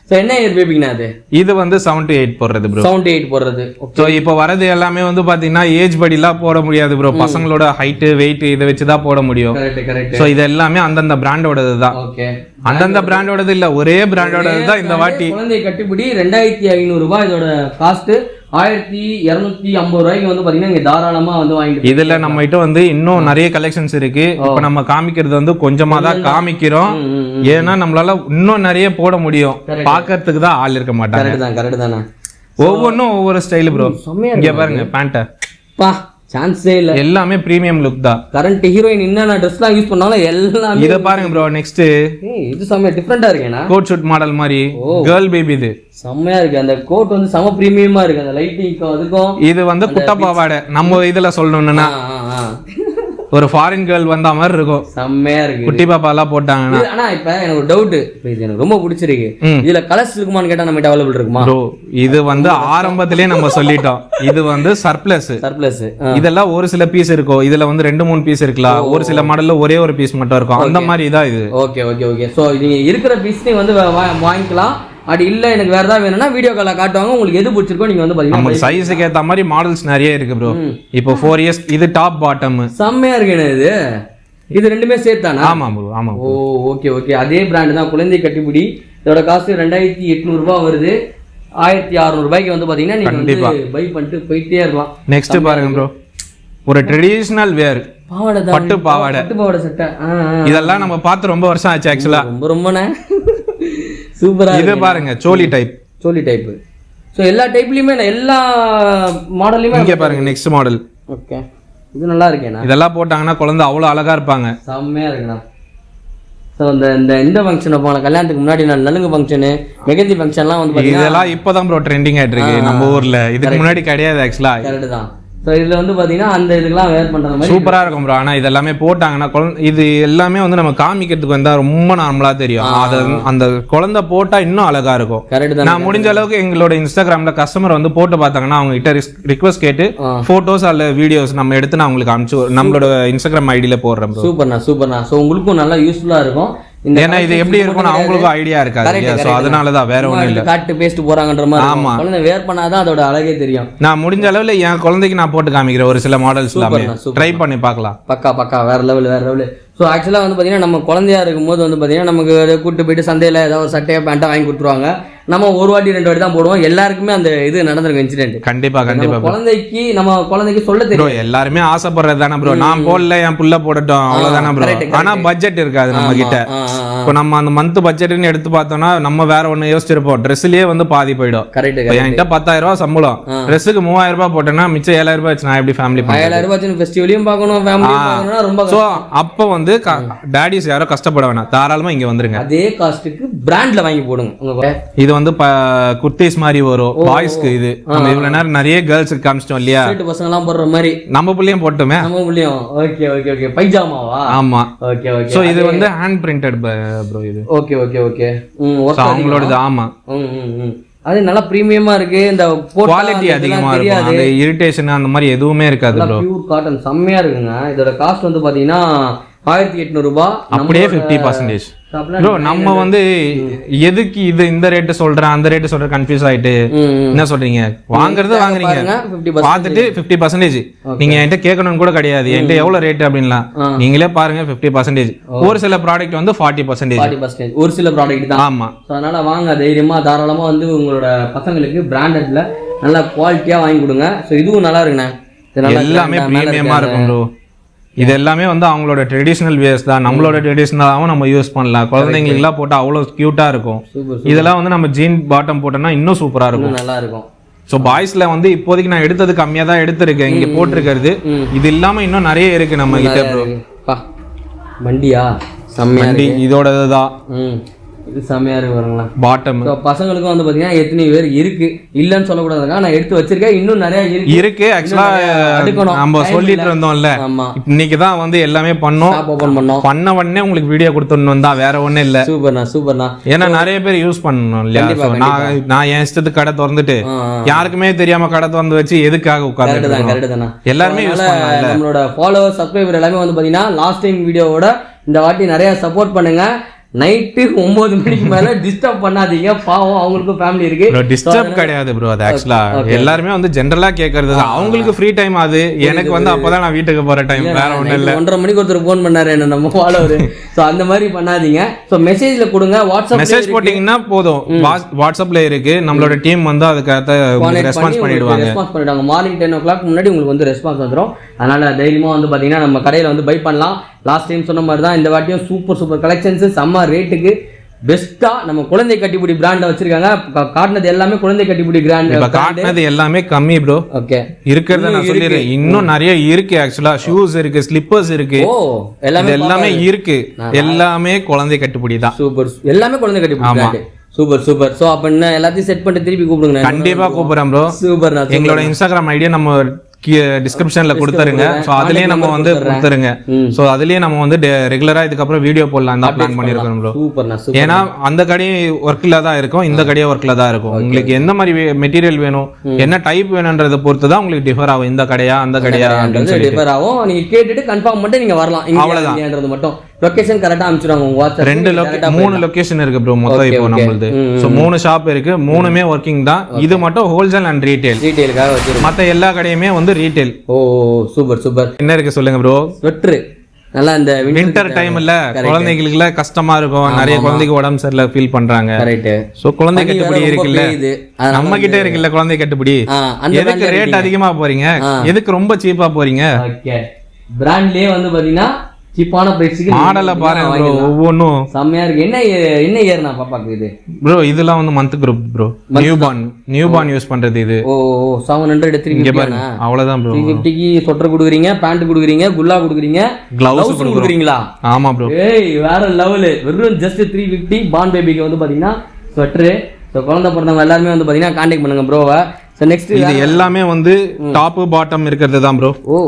சோ என்ன இயர் பேபிங்கனா இது வந்து 7 to 8 போடுறது ப்ரோ. 7 to 8 போடுறது. சோ இப்போ வரது எல்லாமே வந்து பாத்தீங்கன்னா ஏஜ் படிலாம் போட முடியாது ப்ரோ. பசங்களோட ஹைட் வெயிட் இத வச்சு தான் போட முடியும். கரெக்ட். சோ இது எல்லாமே அந்தந்த பிராண்டோடது தான். ஓகே. அந்தந்த பிராண்டோடது இல்ல ஒரே பிராண்டோடது தான் இந்த வாட்டி. குழந்தை கட்டிப்பிடி 2500 ரூபாய் இதோட காஸ்ட். 1250 ரூபாய்க்கு வந்து பாத்தீங்கன்னா இங்க தாராளமா வந்து வாங்கிட்டு. இதுல நம்ம கிட்ட வந்து இன்னும் நிறைய கலெக்ஷன்ஸ் இருக்கு. இப்ப நம்ம காமிக்கிறது வந்து கொஞ்சமா தான் காமிக்கிறோம். ஏன்னா நம்மளால இன்னும் நிறைய போட முடியும். பாக்கிறதுக்கு தான் ஆள் இருக்க மாட்டாங்க. கரெக்ட் தானே. ஒவ்வொன்னும் ஒவ்வொரு ஸ்டைல் ப்ரோ. இங்க பாருங்க பேண்ட பா சான்ஸே இல்ல. எல்லாமே பிரீமியம் லுக் தான். கரண்ட் ஹீரோயின் என்னென்ன ட்ரெஸ்லாம் யூஸ் பண்ணாலும் எல்லாமே. இத பாருங்க ப்ரோ. நெக்ஸ்ட் இது செம்ம டிஃபரெண்டா இருக்கேனா கோட் ஷூட் மாடல் மாதிரி கேர்ள் பேபி. இது செம்மையா இருக்கு. அந்த கோட் வந்து செம பிரீமியமா இருக்கு. அந்த லைட்டிங்க்கும் அதுக்கும். இது வந்து குட்ட பாவாடை நம்ம இதுல சொல்லணும்னா ஒரு ஃபாரின் கேர்ள் வந்த மாதிரி இருக்கும். செம்மையா இருக்கு. குட்டி பாப்பா எல்லாம் போட்டாங்கன்னா. ஆனா இப்ப எனக்கு ஒரு டவுட். இது எனக்கு ரொம்ப பிடிச்சிருக்கு. இதுல கலர்ஸ் இருக்குமான்னு கேட்டா நம்ம அவைலபிள் இருக்குமா ப்ரோ? இது வந்து ஆரம்பத்திலேயே நம்ம சொல்லிட்டோம். இது வந்து சர்ப்ளஸ். இதெல்லாம் ஒரு சில பீஸ் இருக்கும். இதுல வந்து 2-3 பீஸ் இருக்கலாம். ஒரு சில மாடல்ல ஒரே ஒரு பீஸ் மட்டும் இருக்கும். அந்த மாதிரி தான் இது. ஓகே. சோ நீங்க இருக்கிற பீஸ் நீங்க வந்து வாங்கிக்கலாம். அப்படி இல்ல எனக்கு வேற ஏதாவது வேணும்னா வீடியோ கால்ல காட்டுவாங்க. உங்களுக்கு எது பிடிச்சிருக்கோ நீங்க வந்து பாத்தீங்கன்னா நம்ம சைஸ்க்கு ஏத்த மாதிரி மாடல்ஸ் நிறைய இருக்கு ப்ரோ. இப்போ 4 years இது டாப் பாட்டம். செம்மையா இருக்கு. இது ரெண்டுமே சேர்த்தானா? ஆமா ப்ரோ ஆமா. ஓகே. அதே பிராண்ட் தான் குழந்தை கட்டிப்பிடி. இதோட காஸ்ட் 2800 ரூபாய் வருது. 1600 ரூபாய்க்கு வந்து பாத்தீங்கன்னா நீங்க வந்து பை பண்ணிட்டு போயிட்டே இருக்கலாம். நெக்ஸ்ட் பாருங்க ப்ரோ. ஒரு ட்ரெடிஷனல் வேர் பாவாடை, பட்டு பாவாடை சட்டை. இதெல்லாம் நம்ம பார்த்து ரொம்ப வருஷம் ஆச்சு ஆக்சுவலா. ரொம்பனே சூப்பரா. இது பாருங்க சோலி டைப். சோ எல்லா டைப்லயுமே எல்லா மாடல்லயுமே இங்க பாருங்க நெக்ஸ்ட் மாடல். ஓகே. இது நல்லா இருக்கேனா? இதெல்லாம் போட்டாங்கன்னா குழந்தை அவ்வளவு அழகா இருப்பாங்க. செம்மையா இருக்குண்ணா. ஸோ இந்த ஃபங்க்ஷன் போன கல்யாணத்துக்கு முன்னாடி நலுங்கு ஃபங்க்ஷனு மெகந்தி ஃபங்க்ஷன்லாம் வந்து இதெல்லாம் இப்போதான் ப்ரோ ட்ரெண்டிங் ஆயிட்டு இருக்கு நம்ம ஊர்ல. இதுக்கு முன்னாடி கிடையாது ஆக்சுவலா. கரெக்ட் தான். ஸோ இதில் வந்து பார்த்தீங்கன்னா அந்த இதுக்கெல்லாம் வேர் பண்ணுற மாதிரி சூப்பராக இருக்கும் ப்ரோ. ஆனால் இதெல்லாமே போட்டாங்கன்னா இது எல்லாமே வந்து நம்ம காமிக்கிறதுக்கு வந்தால் ரொம்ப நார்மலாக தெரியும். அது அந்த குழந்தை போட்டால் இன்னும் அழகாக இருக்கும். கரெக்ட் தான். நான் முடிஞ்ச அளவுக்கு எங்களோட இன்ஸ்டாகிராமில் கஸ்டமர் வந்து போட்டு பார்த்தாங்கன்னா அவங்க கிட்ட ரிக்வஸ்ட் கேட்டு ஃபோட்டோஸ் அல்ல வீடியோஸ் நம்ம எடுத்து நான் உங்களுக்கு அனுப்பிச்சு நம்மளோட இன்ஸ்டாகிராம் ஐடியில் போடுறேன். சூப்பர்ண்ணா. ஸோ உங்களுக்கும் நல்லா யூஸ்ஃபுல்லாக இருக்கும். ஏன்னா இது எப்படி இருக்கும்னு அவங்களுக்கும் ஐடியா இருக்காது. சோ அதனாலதான் வேற ஒண்ணும் இல்ல. காட்டு பேஸ்ட் போறாங்கன்ற மாதிரி. ஆமா. குழந்தை வேர் பண்ணாதான் அதோட அழகே தெரியும். நான் முடிஞ்ச அளவுல என் குழந்தைக்கு நான் போட்டு காமிக்கிறேன் ஒரு சில மாடல்ஸ் எல்லாமே. ட்ரை பண்ணி பார்க்கலாம். பக்கா வேற லெவல். ஸோ ஆக்சுவலாக வந்து பார்த்தீங்கன்னா நம்ம குழந்தையா இருக்கும்போது வந்து பார்த்தீங்கன்னா நமக்கு கூப்பிட்டு போயிட்டு சந்தையில் ஏதாவது சட்டையோ பேண்ட்டை வாங்கி கொடுத்துருவாங்க. நம்ம ஒரு வாட்டி 2 வாட்டி தான் போடுவோம். எல்லாருக்குமே அந்த இது நடந்திருக்கும் இன்சிடென்ட். கண்டிப்பா குழந்தைக்கு சொல்ல தெரியும். எல்லாருமே ஆசைப்படுறது தானே ப்ரோ. நான் போடல என் புள்ள போடட்டும் அவ்வளவுதானே ப்ரோ. ஆனா பட்ஜெட் இருக்காது நம்ம கிட்ட. இப்போ நம்ம அந்த மந்த் பட்ஜெட்னு எடுத்து பார்த்தோம்னா நம்ம வேற ஒண்ணு யோசிச்சிருப்போம். ட்ரெஸ்லயே வந்து பாதி போயிடும். என்கிட்ட 10,000 ரூபாய் சம்பளம், ட்ரெஸ்ஸுக்கு 3000 ரூபாய் போட்டேன்னா மிச்சம் 7,000 ரூபாய் வச்சு நான் எப்படி ஃபேமிலி 7,000 ரூபாய் ஃபெஸ்டிவலையும் பார்க்கணும், ஃபேமிலியும் பார்க்கணும். ரொம்ப ஸோ அப்போ வந்து டாடிஸ் யாரோ கஷ்டப்பட வேணாம், தாராளமா இங்க வந்துருங்க. அதே காஸ்ட்டுக்கு பிராண்ட்ல வாங்கி போடுங்க. இது வந்து குர்த்திஸ் மாதிரி வரும் பாய்ஸ்க்கு. இது நம்ம இவ்வளவு நேரம் நிறைய கேர்ள்ஸ்க்கு காமிச்சிட்டோம் இல்லையா? பசங்க எல்லாம் போடுற மாதிரி நம்ம புள்ளையும் போட்டுமே. நம்ம புள்ளையும் ஓகே பைஜாமாவா? ஆமா. ஓகே. சோ இது வந்து ஹேண்ட் பிரிண்டட் ப்ரோ. இது ஓகே. அவங்களோடது. ஆமா. அது நல்லா பிரீமியமா இருக்கு. இந்த குவாலிட்டி அதிகமா இருக்கும். அந்த இரிட்டேஷன் அந்த மாதிரி எதுவுமே இருக்காது ப்ரோ. பியூர் காட்டன் செம்மையா இருக்குங்க. இதோட காஸ்ட் வந்து பாத்தீங்கன்னா 1800 ரூபாய் அப்படியே 50%. ப்ரோ நம்ம வந்து எதுக்கு இது இந்த ரேட் சொல்றேன் அந்த ரேட் சொல்ற கன்ஃபியூஸ் ஆயிட்டு என்ன சொல்றீங்க, வாங்குறது வாங்குறீங்க பார்த்துட்டு 50%. நீங்க என்கிட்ட கேட்கணும்னு கூட கிடையாது என்கிட்ட எவ்வளவு ரேட் அப்படின்லாம், நீங்களே பாருங்க 50%. ஒரு சில ப்ராடக்ட் வந்து 40%. ஒரு சில ப்ராடக்ட் தான். ஆமா, அதனால வாங்க தைரியமா தாராளமா வந்து உங்களோட பசங்களுக்கு பிராண்டட்ல நல்லா குவாலிட்டியா வாங்கி கொடுங்க. ஸோ இதுவும் நல்லா இருக்குண்ணே, எல்லாமே பிரீமியமா இருக்கும் ப்ரோ. இது எல்லாமே வந்து அவங்களோட ட்ரெடிஷனல் வேர்ஸ் தான், நம்மளோட ட்ரெடிஷனலாகவும் நம்ம யூஸ் பண்ணலாம். குழந்தைங்களுக்குலாம் போட்டால் அவ்வளோ க்யூட்டாக இருக்கும். இதெல்லாம் வந்து நம்ம ஜீன் பாட்டம் போட்டோம்னா இன்னும் சூப்பராக இருக்கும், நல்லா இருக்கும். ஸோ பாய்ஸ்ல வந்து இப்போதைக்கு நான் எடுத்தது கம்மியாக தான் எடுத்திருக்கேன். இங்கே போட்டிருக்கிறது இது இல்லாமல் இன்னும் நிறைய இருக்கு நம்ம கிட்ட ப்ரோ. வண்டியா வண்டி இதோட தான் இது செம்மையா இருக்கு பாருங்களா பாட்டம். பசங்களுக்கும் வந்து பாத்தீங்கன்னா எத்தனை பேர் இருக்கு இல்லன்னு சொல்லக்கூடாதுங்க, நான் எடுத்து வச்சிருக்கேன். இன்னும் நிறைய இருக்கு ஆக்சுவலா நம்ம சொல்லிட்டு இருந்தோம்ல, இன்னைக்கு தான் வந்து எல்லாமே பண்ண உடனே உங்களுக்கு வீடியோ கொடுத்துடணும் தான், வேற ஒண்ணும் இல்ல. சூப்பர்ண்ணா. ஏன்னா நிறைய பேர் யூஸ் பண்ணணும் இல்லையா. நான் என் இஷ்டத்துக்கு கடை திறந்துட்டு யாருக்குமே தெரியாம கடை திறந்து வச்சு எதுக்காக உட்கார்ந்து எல்லாருமே யூஸ் பண்ணலாம். நம்மளோட ஃபாலோவர் சப்ஸ்கிரைபர் எல்லாமே வந்து பாத்தீங்கன்னா லாஸ்ட் டைம் வீடியோவோட இந்த வாட்டி நிறைய சப்போர்ட் பண்ணுங்க. நைட்டு 9 மணிக்கு மேல டிஸ்டர்ப் பண்ணாதீங்க, பாவம் அவங்களுக்கும் ஃபேமிலி இருக்கு. டிஸ்டர்ப் கிடையாது ப்ரோ, அது ஆக்சுவலா எல்லாருமே வந்து ஜெனரலா கேக்குறது தான். அவங்களுக்கு ஃப்ரீ டைம் அது, எனக்கு வந்து அப்பதான் நான் வீட்டுக்கு போற டைம், வேற ஒண்ணும் இல்ல. 1:30 மணிக்கு ஒருத்தர் ஃபோன் பண்ணாரு என்ன நம்ம ஃபாலோவர். சோ அந்த மாதிரி பண்ணாதீங்க. சோ மெசேஜ்ல கொடுங்க, வாட்ஸ்அப் மெசேஜ் போட்டீங்கன்னா போதும், வாட்ஸ்அப்ல இருக்கு நம்மளோட டீம் வந்து அதுக்கு ரெஸ்பான்ஸ் பண்ணிடுவாங்க. மார்னிங் 10 o'clock முன்னாடி உங்களுக்கு வந்து ரெஸ்பான்ஸ் வந்துடும். அதனால தைரியமா வந்து பாத்தீங்கன்னா நம்ம கடையில வந்து பை பண்ணலாம். லாஸ்ட் டைம் சொன்ன மாதிரி தான் இந்த வாட்டியும் சூப்பர் கலெக்ஷன்ஸ் செம்ம ரேட்டுக்கு பெஸ்டா நம்ம குழந்தை கட்டிப்புடி பிராண்ட வச்சிருக்காங்க. காட்டினது எல்லாமே குழந்தை கட்டிப்புடி பிராண்ட், காட்டினது எல்லாமே கம்மி ப்ரோ. ஓகே, இருக்கிறத நான் சொல்லிடுறேன், இன்னும் நிறைய இருக்கு. ஆக்சுவலா ஷூஸ் இருக்கு, ஸ்லிப்பர்ஸ் இருக்கு, எல்லாமே இருக்கு. எல்லாமே குழந்தை கட்டிப்புடி தான். சூப்பர், எல்லாமே குழந்தை கட்டிப்புடி. சூப்பர். சோ அப்ப என்ன எல்லாத்தையும் செட் பண்ணிட்டு திருப்பி கூப்பிடுங்க. கண்டிப்பா கூப்பிடுறேன் ப்ரோ. சூப்பர். எங்களோட இன்ஸ்டாகிராம் ஐடியா நம்ம டிஸ்கிரிப்ஷன்ல கொடுத்துருங்க. சோ அதுலயே நம்ம வந்து கொடுத்துருங்க. சோ அதுலயே நம்ம வந்து ரெகுலரா இதுக்கப்புறம் வீடியோ போடலாம் தான் பிளான் பண்ணிருக்கோம் ப்ரோ. ஏன்னா அந்த கடையும் ஒர்க்ல தான் இருக்கும், இந்த கடையும் ஒர்க்ல தான் இருக்கும். உங்களுக்கு எந்த மாதிரி மெட்டீரியல் வேணும், என்ன டைப் வேணும்ன்றத பொறுத்து தான் உங்களுக்கு டிஃபர் ஆகும். இந்த கடையா அந்த கடையா டிஃபர் ஆகும். நீங்க கேட்டுட்டு கன்ஃபார்ம் பண்ணிட்டு நீங்க வரலாம். அவ்வளவுதான் மட்டும். லொகேஷன் கரெக்ட்டா அனுப்பிச்சுடுவாங்க உங்க வாட்ஸ்அப். 3 லொகேஷன் இருக்கு ப்ரோ மொத்தம் இப்போ நம்மளுது. சோ 3 ஷாப் இருக்கு, 3மே வர்க்கிங் தான். இது மட்டும் ஹோல்சேல் அண்ட் ரீட்டைலுக்காக வச்சிருக்கோம். மத்த எல்லா கடையுமே வந்து ரீட்டைல். ஓ சூப்பர். என்ன இருக்கு சொல்லுங்க ப்ரோ? ஸ்வெட்டர் நல்லா இந்த வின்டர் டைம்ல குழந்தைகளுக்கு கஷ்டமா இருக்கும், நிறைய குழந்தைக்கு உடம்பு சரியில்லை ஃபீல் பண்றாங்க. கரெக்ட். சோ குழந்தை கட்டுப்படி இருக்குல்ல, நம்ம கிட்ட இருக்குல்ல குழந்தை கட்டுப்படி. எதுக்கு ரேட் அதிகமா போறீங்க, எதுக்கு ரொம்ப சீப்பா போறீங்க? ஓகே, பிராண்ட்லயே வந்து பாத்தீங்கன்னா சீப்பான பிரைஸ்க்கு மாடல பாருங்க ப்ரோ, ஒவ்வொன்னும் செமையா இருக்கு. என்ன இயர்னா பாப்பாக்கு இது ப்ரோ? இதெல்லாம் வந்து month group bro, new born use பண்றது இது. ஓ 700 350 அவ்வளவுதான் ப்ரோ. 350க்கு சொட்டர் குடுக்குறீங்க, பேண்ட் குடுக்குறீங்க, குல்லா குடுக்குறீங்க, கிளவுஸ் குடுக்குறீங்களா? ஆமா ப்ரோ. ஏய் வேற லெவல். வெறும் ஜஸ்ட் 350 பார்ன் பேபிக்கு வந்து பாத்தீங்கன்னா ஸ்வெட்டர். சோ குழந்தை பிறந்தவங்க எல்லாரும் வந்து பாத்தீங்கன்னா கான்டாக்ட் பண்ணுங்க ப்ரோவை. சோ நெக்ஸ்ட் இது எல்லாமே வந்து டாப் பாட்டம் இருக்குது தான் ப்ரோ. ஓ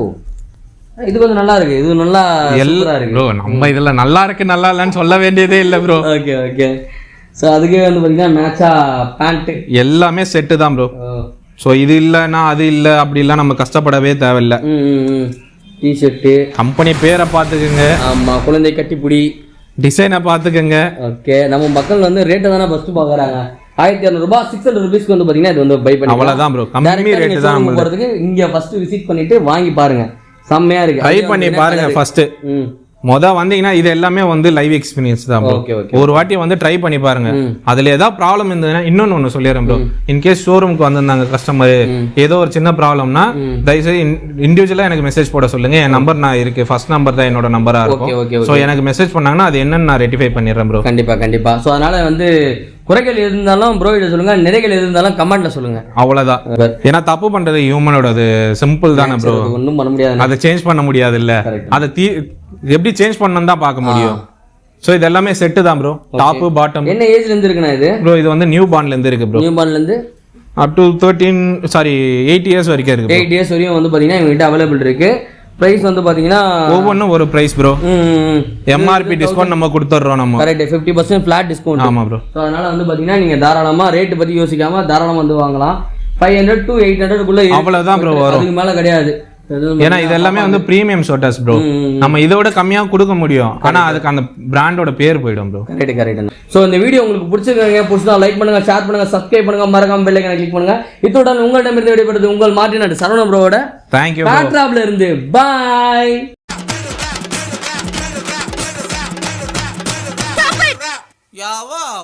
இது கொஞ்சம் நல்லா இருக்கு, இது நல்லா சூப்பரா இருக்கு ப்ரோ. நம்ம இதெல்ல நல்லா இருக்கு நல்லா இல்லன்னு சொல்ல வேண்டியதே இல்ல ப்ரோ. ஓகே. சோ அதுக்கே வந்து பாத்தீங்கன்னா மேட்சா பேண்ட் எல்லாமே செட் தான் ப்ரோ. சோ இது இல்லனா அது இல்ல அப்படி இல்ல நம்ம கஷ்டப்படவே தேவையில்ல. டி-ஷர்ட் கம்பெனி பேரை பாத்துக்கங்க. ஆமா, குழந்தை கட்டிப்புடி டிசைனை பாத்துக்கங்க. ஓகே, நம்ம மக்கள் வந்து ரேட்டை தானே ஃபர்ஸ்ட் பாக்குறாங்க. 1200 ரூபாய் 600 ரூபீஸ்க்கு வந்து பாத்தீங்கன்னா இது வந்து பை பண்ணி அவ்வளவுதான் ப்ரோ. கம்மி ரேட் தான். நம்ம போறதுக்கு இங்க ஃபர்ஸ்ட் விசிட் பண்ணிட்டு வாங்கி பாருங்க, செம்மையா இருக்கு. ட்ரை பண்ணி பாருங்க ஃபர்ஸ்ட். வந்தீங்கன்னா இது எல்லாமே வந்து லைவ் எக்ஸ்பீரியன்ஸ் தான் ப்ரோ. ஒரு வாட்டி வந்து ட்ரை பண்ணி பாருங்க. அதுல ஏதாவது ப்ராப்ளம் இருந்ததுன்னா இன்னொன்னு சொல்லிடுறேன் ப்ரோ. இன்கேஸ் ஷோரூமுக்கு வந்திருந்தாங்க கஸ்டமர், ஏதோ ஒரு சின்ன ப்ராப்ளம்னா தயவுசெய்து இண்டிவிஜுவலா எனக்கு மெசேஜ் போட சொல்லுங்க. என் நம்பர் நான் இருக்கு, ஃபர்ஸ்ட் நம்பர் தான் என்னோட நம்பரா இருக்கும். சோ எனக்கு மெசேஜ் பண்ணாங்கன்னா அது என்னன்னு நான் ரெட்டிஃபை பண்ணிடுறேன் ப்ரோ. கண்டிப்பா. சோ அதனால வந்து குறைகள் இருந்தாலும் ப்ரோ கிட்ட சொல்லுங்க, நிறைகள் இருந்தாலும் கமெண்ட்ல சொல்லுங்க. அவ்வளவுதான். ஏன்னா தப்பு பண்றது ஹியூமனோட, அது சிம்பிள் தானே ப்ரோ. ஒன்றும் பண்ண முடியாது, அதை சேஞ்ச் பண்ண முடியாது இல்ல. அதை எப்படி சேஞ்ச் பண்ணணும் தான் பார்க்க முடியும். சோ இது எல்லாமே செட் தான் ப்ரோ. Top bottom. என்ன ஏஜ்ல இருந்து இருக்குனா இது ப்ரோ? இது வந்து நியூ பார்ன்ல இருந்து இருக்கு ப்ரோ. நியூ பார்ன்ல இருந்து அப் டு 8 இயர்ஸ் வரைக்கும் இருக்கு. 8 இயர்ஸ் வரையும் வந்து பாத்தீங்கன்னா இவங்க கிட்ட அவைலபிள் இருக்கு. பிரைஸ் வந்து பாத்தீங்கன்னா ஒவ்வொன்றும் ஒரு பிரைஸ் ப்ரோ. எம்ஆர்பி டிஸ்கவுண்ட் நம்ம கொடுத்துறோம். நம்ம கரெக்ட் 50% ஃபிளாட் டிஸ்கவுண்ட். ஆமா ப்ரோ. சோ அதனால வந்து பாத்தீங்கன்னா நீங்க தாராளமா ரேட் பத்தி யோசிக்காம தாராளமா வந்து வாங்கலாம். 500 to 800 குள்ள அவ்வளவுதான் ப்ரோ வரும், அதுக்கு மேல கிடையாது. ஏன்னா இது எல்லாமே வந்து பிரீமியம் ஸ்வெட்டர்ஸ் ப்ரோ. நம்ம இதோட கம்மியா கொடுக்க முடியும், ஆனா அதுக்கு அந்த பிராண்டோட பேர் போயிடும் ப்ரோ. கரெக்ட். சோ இந்த வீடியோ உங்களுக்கு பிடிச்சிருக்காங்க லைக் பண்ணுங்க, ஷேர் பண்ணுங்க, சப்ஸ்கிரைப் பண்ணுங்க, மறக்காம பெல் ஐகானை கிளிக் பண்ணுங்க. இத்துடன் உங்களிடமிருந்து விடைபெறுவது உங்கள் மார்ட்டின் அண்ட் சரவண ப்ரோவோட தேங்க்யூ பேட்ராப்ல இருந்து. பாய்.